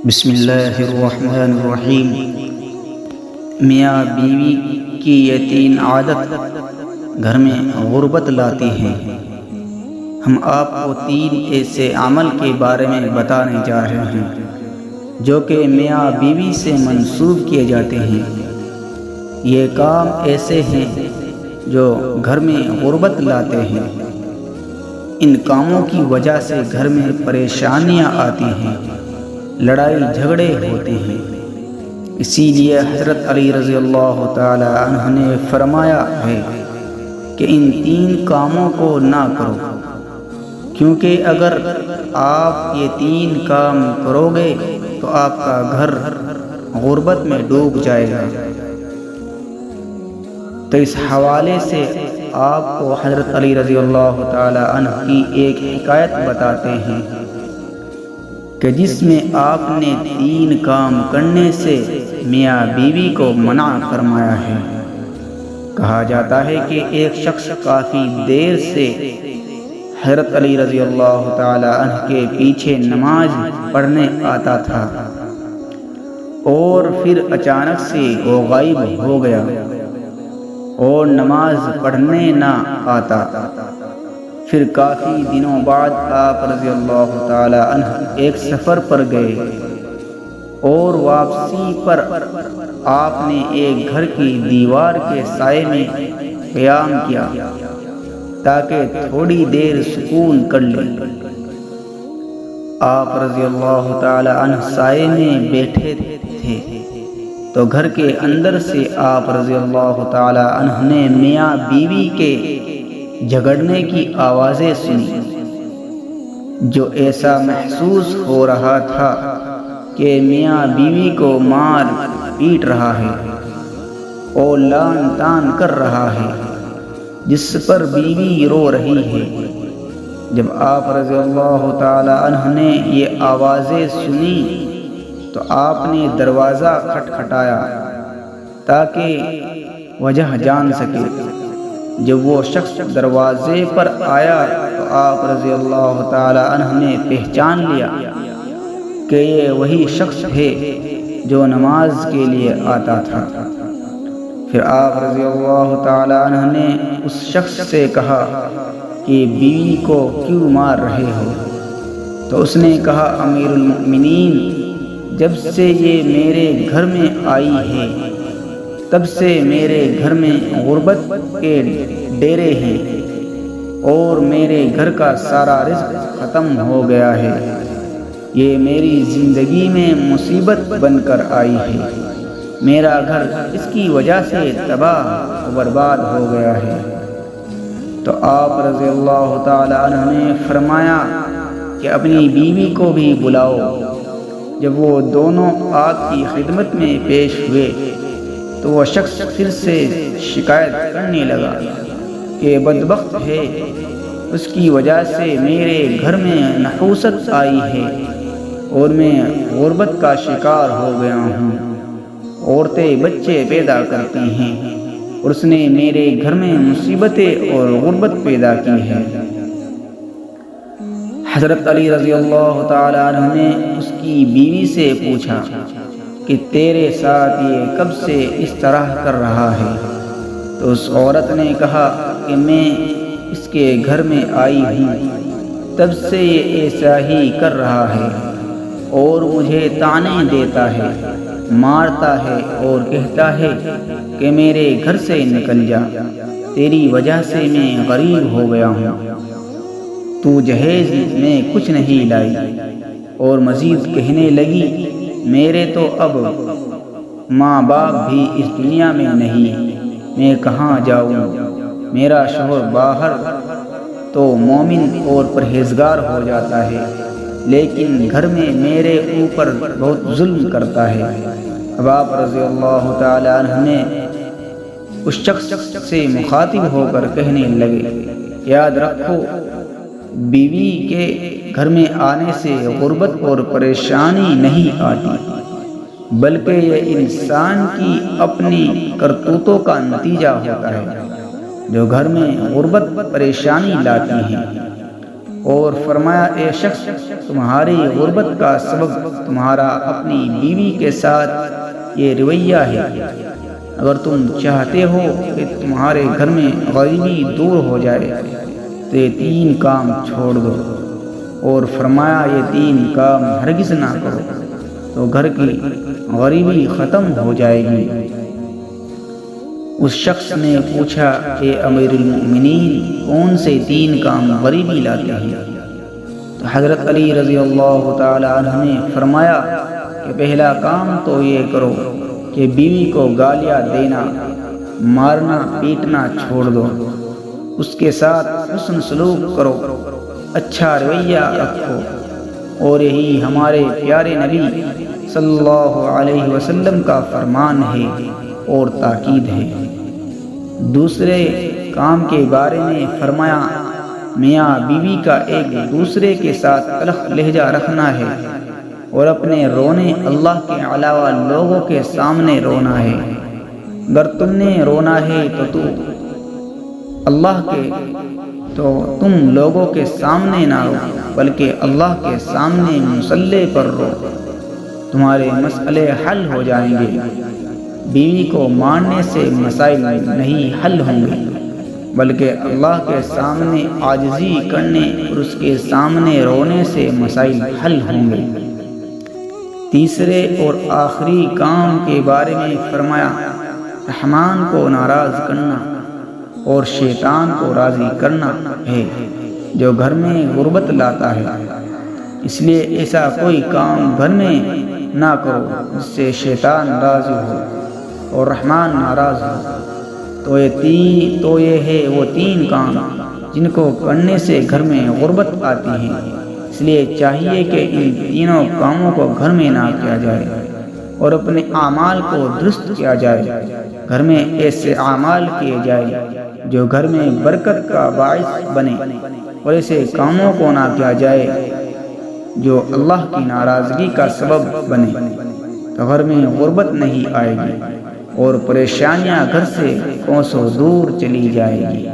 بسم اللہ الرحمن الرحیم۔ میاں بیوی کی یہ تین عادت گھر میں غربت لاتی ہیں۔ ہم آپ کو تین ایسے عمل کے بارے میں بتانے جا رہے ہیں جو کہ میاں بیوی سے منسوب کیے جاتے ہیں۔ یہ کام ایسے ہیں جو گھر میں غربت لاتے ہیں۔ ان کاموں کی وجہ سے گھر میں پریشانیاں آتی ہیں، لڑائی جھگڑے ہوتے ہیں۔ اسی لیے حضرت علی رضی اللہ تعالی عنہ نے فرمایا ہے کہ ان تین کاموں کو نہ کرو، کیونکہ اگر آپ یہ تین کام کرو گے تو آپ کا گھر غربت میں ڈوب جائے گا۔ تو اس حوالے سے آپ کو حضرت علی رضی اللہ تعالی عنہ کی ایک حکایت بتاتے ہیں کہ جس میں آپ نے تین کام کرنے سے میاں بیوی کو منع فرمایا ہے۔ کہا جاتا ہے کہ ایک شخص کافی دیر سے حضرت علی رضی اللہ تعالی عنہ کے پیچھے نماز پڑھنے آتا تھا اور پھر اچانک سے وہ غائب ہو گیا اور نماز پڑھنے نہ آتا۔ پھر کافی دنوں بعد آپ رضی اللہ تعالی عنہ ایک سفر پر گئے اور واپسی پر آپ نے ایک گھر کی دیوار کے سائے میں قیام کیا تاکہ تھوڑی دیر سکون کر لیں۔ آپ رضی اللہ تعالی عنہ سائے میں بیٹھے تھے تو گھر کے اندر سے آپ رضی اللہ تعالی عنہ نے میاں بیوی کے جھگڑنے کی آوازیں سنی، جو ایسا محسوس ہو رہا تھا کہ میاں بیوی کو مار پیٹ رہا ہے اور لعن طعن کر رہا ہے، جس پر بیوی رو رہی ہے۔ جب آپ رضی اللہ تعالی عنہ نے یہ آوازیں سنی تو آپ نے دروازہ کھٹکھٹایا تاکہ وجہ جان سکے۔ جب وہ شخص دروازے پر آیا تو آپ رضی اللہ تعالی عنہ نے پہچان لیا کہ یہ وہی شخص ہے جو نماز کے لیے آتا تھا۔ پھر آپ رضی اللہ تعالی عنہ نے اس شخص سے کہا کہ بیوی کو کیوں مار رہے ہو؟ تو اس نے کہا، امیر المؤمنین، جب سے یہ میرے گھر میں آئی ہے تب سے میرے گھر میں غربت کے ڈیرے ہیں اور میرے گھر کا سارا رزق ختم ہو گیا ہے۔ یہ میری زندگی میں مصیبت بن کر آئی ہے۔ میرا گھر اس کی وجہ سے تباہ و برباد ہو گیا ہے۔ تو آپ رضی اللہ تعالی عنہ نے فرمایا کہ اپنی بیوی کو بھی بلاؤ۔ جب وہ دونوں آپ کی خدمت میں پیش ہوئے تو وہ شخص پھر سے شکایت کرنے لگا کہ بدبخت ہے، اس کی وجہ سے میرے گھر میں نحوست آئی ہے اور میں غربت کا شکار ہو گیا ہوں۔ عورتیں بچے پیدا کرتی ہیں اور اس نے میرے گھر میں مصیبتیں اور غربت پیدا کی ہے۔ حضرت علی رضی اللہ تعالی عنہ نے اس کی بیوی سے پوچھا کہ تیرے ساتھ یہ کب سے اس طرح کر رہا ہے؟ تو اس عورت نے کہا کہ میں اس کے گھر میں آئی ہوں تب سے یہ ایسا ہی کر رہا ہے اور مجھے طعنے دیتا ہے، مارتا ہے اور کہتا ہے کہ میرے گھر سے نکل جا، تیری وجہ سے میں غریب ہو گیا ہوں، تو جہیز میں کچھ نہیں لائی۔ اور مزید کہنے لگی، میرے تو اب ماں باپ بھی اس دنیا میں نہیں، میں کہاں جاؤں؟ میرا شوہر باہر تو مومن اور پرہیزگار ہو جاتا ہے، لیکن گھر میں میرے اوپر بہت ظلم کرتا ہے۔ اب آپ رضی اللہ تعالی عنہ نے اس شخص سے مخاطب ہو کر کہنے لگے، یاد رکھو، بیوی کے گھر میں آنے سے غربت اور پریشانی نہیں آتی، بلکہ یہ انسان کی اپنی کرتوتوں کا نتیجہ ہوتا ہے جو گھر میں غربت پریشانی لاتی ہیں۔ اور فرمایا اے شخص تمہاری غربت کا سبب تمہارا اپنی بیوی کے ساتھ یہ رویہ ہے، اگر تم چاہتے ہو کہ تمہارے گھر میں غریبی دور ہو جائے تو یہ 3 کام چھوڑ دو، اور فرمایا یہ 3 کام ہرگز نہ کرو تو گھر کی غریبی ختم ہو جائے گی۔ اس شخص نے پوچھا اے امیر المؤمنین کون سے 3 کام غریبی لاتے ہیں؟ تو حضرت علی رضی اللہ تعالی عنہ نے فرمایا کہ پہلا کام تو یہ کرو کہ بیوی کو گالیاں دینا، مارنا پیٹنا چھوڑ دو، اس کے ساتھ حسن سلوک کرو، اچھا رویہ رکھو، اور یہی ہمارے پیارے نبی صلی اللہ علیہ وسلم کا فرمان ہے اور تاکید ہے۔ دوسرے کام کے بارے میں فرمایا میاں بیوی کا ایک دوسرے کے ساتھ تلخ لہجہ رکھنا ہے اور اپنے رونے اللہ کے علاوہ لوگوں کے سامنے رونا ہے۔ اگر تم نے رونا ہے تو تم لوگوں کے سامنے نہ رو بلکہ اللہ کے سامنے مصلی پر رو، تمہارے مسئلے حل ہو جائیں گے۔ بیوی کو مارنے سے مسائل نہیں حل ہوں گے بلکہ اللہ کے سامنے عاجزی کرنے اور اس کے سامنے رونے سے مسائل حل ہوں گے۔ تیسرے اور آخری کام کے بارے میں فرمایا رحمان کو ناراض کرنا اور شیطان کو راضی کرنا ہے جو گھر میں غربت لاتا ہے، اس لیے ایسا کوئی کام گھر میں نہ کرو جس سے شیطان راضی ہو اور رحمان ناراض ہو۔ تو یہ ہے وہ 3 کام جن کو کرنے سے گھر میں غربت آتی ہے، اس لیے چاہیے کہ ان تینوں کاموں کو گھر میں نہ کیا جائے اور اپنے اعمال کو درست کیا جائے۔ گھر میں ایسے اعمال کیے جائے جو گھر میں برکت کا باعث بنے اور ایسے کاموں کو نہ کیا جائے جو اللہ کی ناراضگی کا سبب بنے، تو گھر میں غربت نہیں آئے گی اور پریشانیاں گھر سے کوسوں دور چلی جائے گی۔